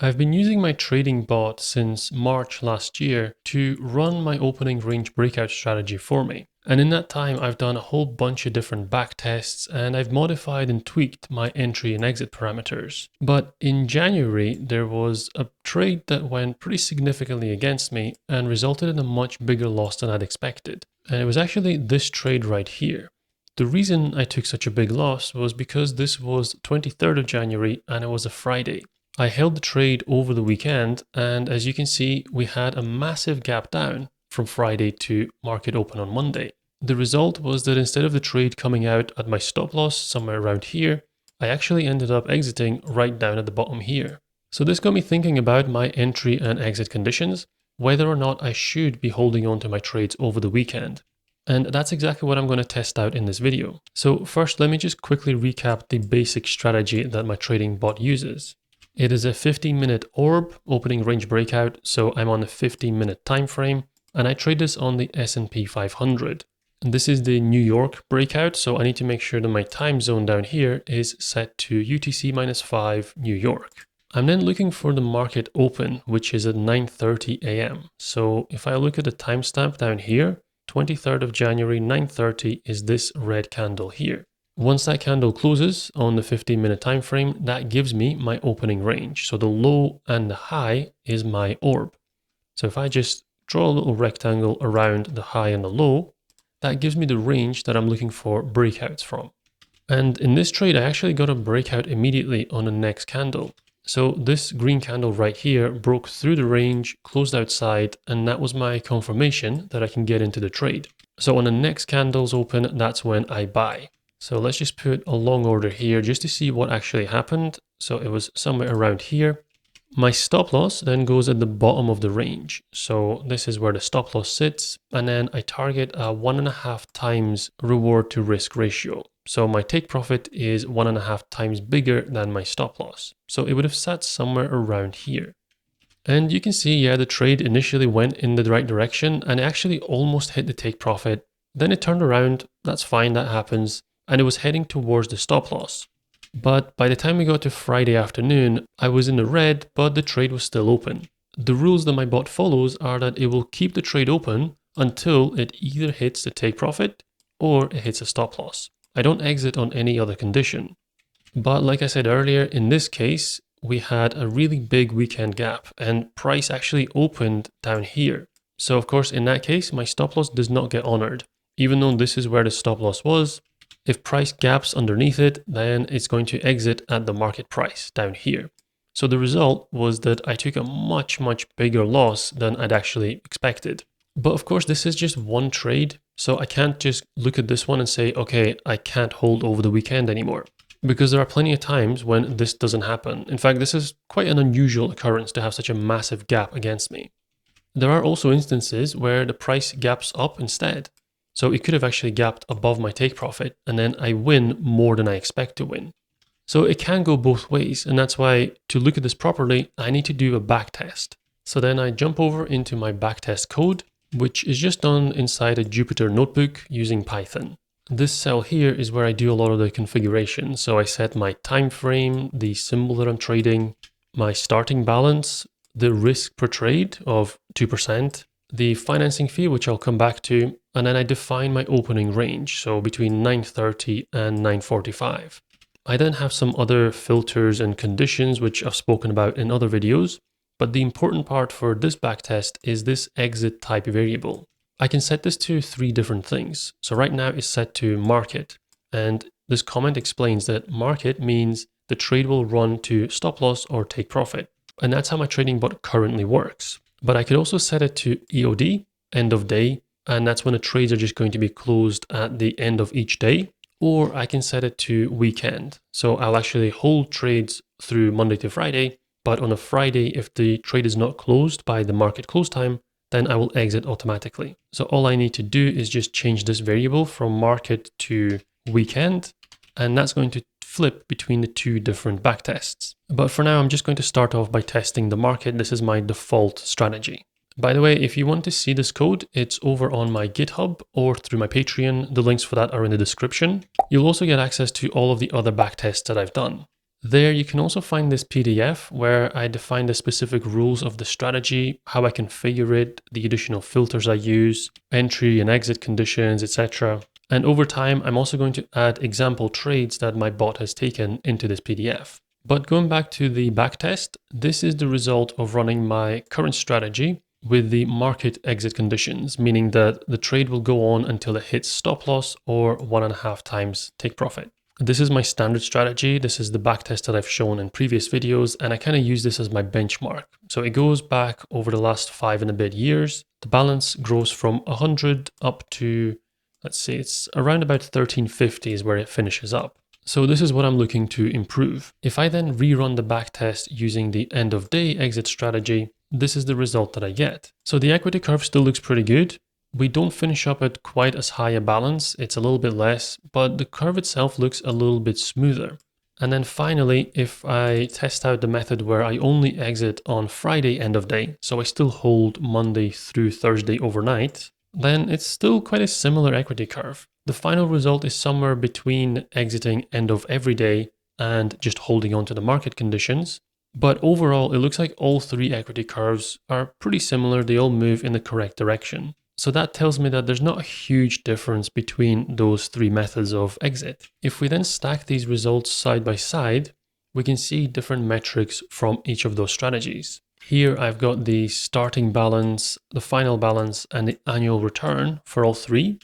I've been using my trading bot since March last year to run my opening range breakout strategy for me. And in that time, I've done a whole bunch of different back tests and I've modified and tweaked my entry and exit parameters. But in January, there was a trade that went pretty significantly against me and resulted in a much bigger loss than I'd expected. And it was actually this trade right here. The reason I took such a big loss was because this was 23rd of January and it was a Friday. I held the trade over the weekend, and as you can see, we had a massive gap down from Friday to market open on Monday. The result was that instead of the trade coming out at my stop loss somewhere around here, I actually ended up exiting right down at the bottom here. So this got me thinking about my entry and exit conditions, whether or not I should be holding on to my trades over the weekend. And that's exactly what I'm going to test out in this video. So first, let me just quickly recap the basic strategy that my trading bot uses. It is a 15-minute ORB opening range breakout, so I'm on a 15-minute time frame, and I trade this on the S&P 500. And this is the New York breakout, so I need to make sure that my time zone down here is set to UTC-5 New York. I'm then looking for the market open, which is at 9:30 a.m. So if I look at the timestamp down here, 23rd of January, 9:30 is this red candle here. Once that candle closes on the 15-minute time frame, that gives me my opening range. So the low and the high is my ORB. So if I just draw a little rectangle around the high and the low, that gives me the range that I'm looking for breakouts from. And in this trade, I actually got a breakout immediately on the next candle. So this green candle right here broke through the range, closed outside, and that was my confirmation that I can get into the trade. So on the next candle's open, that's when I buy. So let's just put a long order here just to see what actually happened. So it was somewhere around here. My stop loss then goes at the bottom of the range. So this is where the stop loss sits. And then I target a 1.5 times reward to risk ratio. So my take profit is 1.5 times bigger than my stop loss. So it would have sat somewhere around here. And you can see, yeah, the trade initially went in the right direction and it actually almost hit the take profit. Then it turned around. That's fine, that happens. And it was heading towards the stop loss. But by the time we got to Friday afternoon, I was in the red, but the trade was still open. The rules that my bot follows are that it will keep the trade open until it either hits the take profit or it hits a stop loss. I don't exit on any other condition. But like I said earlier, in this case, we had a really big weekend gap and price actually opened down here. So of course, in that case, my stop loss does not get honored. Even though this is where the stop loss was, if price gaps underneath it, then it's going to exit at the market price down here. So the result was that I took a much bigger loss than I'd actually expected. But of course, this is just one trade. So I can't just look at this one and say, okay, I can't hold over the weekend anymore. Because there are plenty of times when this doesn't happen. In fact, this is quite an unusual occurrence to have such a massive gap against me. There are also instances where the price gaps up instead. So it could have actually gapped above my take profit and then I win more than I expect to win. So it can go both ways, and that's why to look at this properly, I need to do a backtest. So then I jump over into my backtest code, which is just done inside a Jupyter notebook using Python. This cell here is where I do a lot of the configuration. So I set my time frame, the symbol that I'm trading, my starting balance, the risk per trade of 2%, the financing fee, which I'll come back to, and then I define my opening range, so between 9:30 and 9:45. I then have some other filters and conditions, which I've spoken about in other videos, but the important part for this backtest is this exit type variable. I can set this to 3 different things. So right now it's set to market, and this comment explains that market means the trade will run to stop loss or take profit, and that's how my trading bot currently works. But I could also set it to EOD, end of day, and that's when the trades are just going to be closed at the end of each day. Or I can set it to weekend. So I'll actually hold trades through Monday to Friday, but on a Friday, if the trade is not closed by the market close time, then I will exit automatically. So all I need to do is just change this variable from market to weekend, and that's going to flip between the 2 different backtests. But for now, I'm just going to start off by testing the market. This is my default strategy. By the way, if you want to see this code, it's over on my GitHub or through my Patreon. The links for that are in the description. You'll also get access to all of the other backtests that I've done. There you can also find this PDF where I define the specific rules of the strategy, how I configure it, the additional filters I use, entry and exit conditions, etc. And over time, I'm also going to add example trades that my bot has taken into this PDF. But going back to the backtest, this is the result of running my current strategy with the market exit conditions, meaning that the trade will go on until it hits stop loss or 1.5 times take profit. This is my standard strategy. This is the backtest that I've shown in previous videos, and I kind of use this as my benchmark. So it goes back over the last 5 and a bit years. The balance grows from 100 up to, let's see, it's around about 1350 is where it finishes up. So this is what I'm looking to improve. If I then rerun the backtest using the end of day exit strategy, this is the result that I get. So the equity curve still looks pretty good. We don't finish up at quite as high a balance, it's a little bit less, but the curve itself looks a little bit smoother. And then finally, if I test out the method where I only exit on Friday end of day, so I still hold Monday through Thursday overnight, then it's still quite a similar equity curve. The final result is somewhere between exiting end of every day and just holding on to the market conditions. But overall, it looks like all 3 equity curves are pretty similar, they all move in the correct direction. So that tells me that there's not a huge difference between those 3 methods of exit. If we then stack these results side by side, we can see different metrics from each of those strategies. Here I've got the starting balance, the final balance, and the annual return for all 3.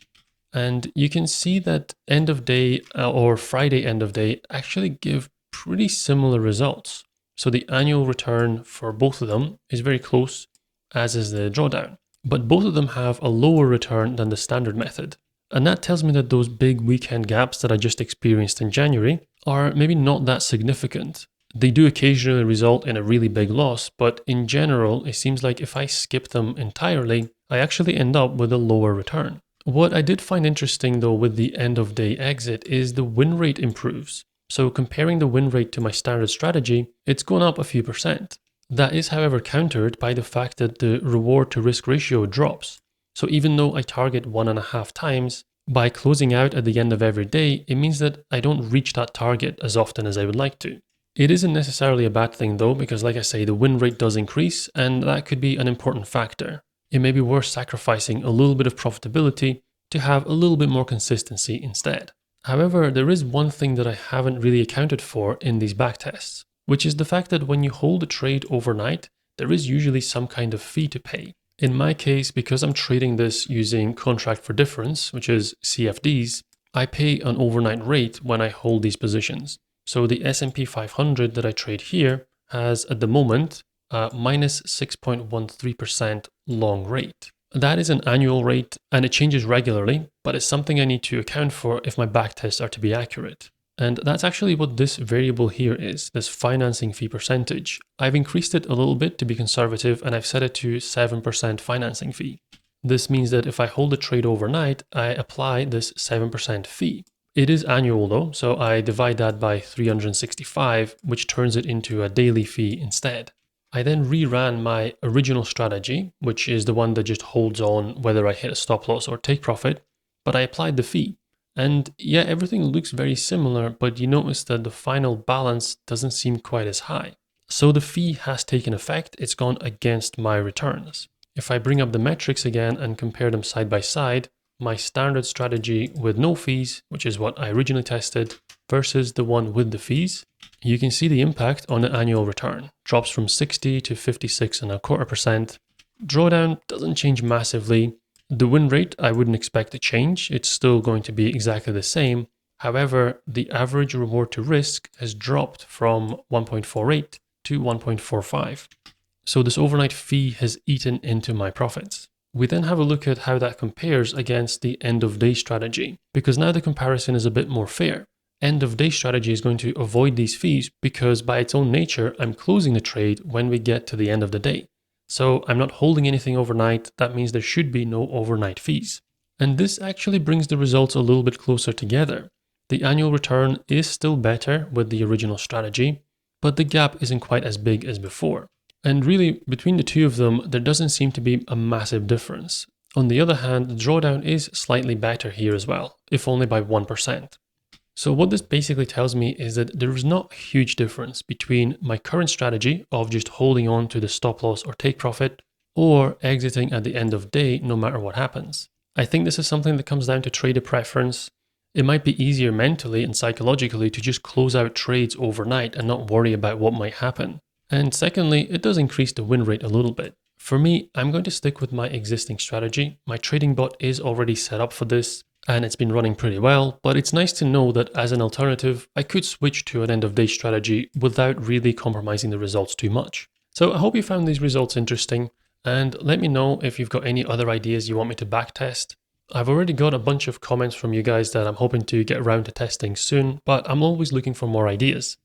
And you can see that end of day or Friday end of day actually give pretty similar results. So the annual return for both of them is very close, as is the drawdown. But both of them have a lower return than the standard method. And that tells me that those big weekend gaps that I just experienced in January are maybe not that significant. They do occasionally result in a really big loss, but in general, it seems like if I skip them entirely, I actually end up with a lower return. What I did find interesting though with the end of day exit is the win rate improves. So comparing the win rate to my standard strategy, it's gone up a few percent. That is, however, countered by the fact that the reward to risk ratio drops. So even though I target 1.5 times, by closing out at the end of every day, it means that I don't reach that target as often as I would like to. It isn't necessarily a bad thing though, because like I say, the win rate does increase, and that could be an important factor. It may be worth sacrificing a little bit of profitability to have a little bit more consistency instead. However, there is one thing that I haven't really accounted for in these backtests, which is the fact that when you hold a trade overnight, there is usually some kind of fee to pay. In my case, because I'm trading this using contract for difference, which is CFDs, I pay an overnight rate when I hold these positions. So the S&P 500 that I trade here has at the moment a minus 6.13% long rate. That is an annual rate and it changes regularly, but it's something I need to account for if my backtests are to be accurate. And that's actually what this variable here is, this financing fee percentage. I've increased it a little bit to be conservative and I've set it to 7% financing fee. This means that if I hold a trade overnight, I apply this 7% fee. It is annual though, so I divide that by 365, which turns it into a daily fee instead. I then reran my original strategy, which is the one that just holds on whether I hit a stop loss or take profit, but I applied the fee. And yeah, everything looks very similar, but you notice that the final balance doesn't seem quite as high. So the fee has taken effect, it's gone against my returns. If I bring up the metrics again and compare them side by side, my standard strategy with no fees, which is what I originally tested, versus the one with the fees, you can see the impact on the annual return. Drops from 60 to 56.25%. Drawdown doesn't change massively. The win rate, I wouldn't expect to change. It's still going to be exactly the same. However, the average reward to risk has dropped from 1.48 to 1.45. So this overnight fee has eaten into my profits. We then have a look at how that compares against the end of day strategy, because now the comparison is a bit more fair. End of day strategy is going to avoid these fees because by its own nature, I'm closing the trade when we get to the end of the day. So I'm not holding anything overnight. That means there should be no overnight fees. And this actually brings the results a little bit closer together. The annual return is still better with the original strategy, but the gap isn't quite as big as before. And really, between the two of them, there doesn't seem to be a massive difference. On the other hand, the drawdown is slightly better here as well, if only by 1%. So what this basically tells me is that there is not a huge difference between my current strategy of just holding on to the stop loss or take profit or exiting at the end of day no matter what happens. I think this is something that comes down to trader preference. It might be easier mentally and psychologically to just close out trades overnight and not worry about what might happen. And secondly, it does increase the win rate a little bit. For me, I'm going to stick with my existing strategy. My trading bot is already set up for this and it's been running pretty well, but it's nice to know that as an alternative, I could switch to an end of day strategy without really compromising the results too much. So I hope you found these results interesting, and let me know if you've got any other ideas you want me to backtest. I've already got a bunch of comments from you guys that I'm hoping to get around to testing soon, but I'm always looking for more ideas.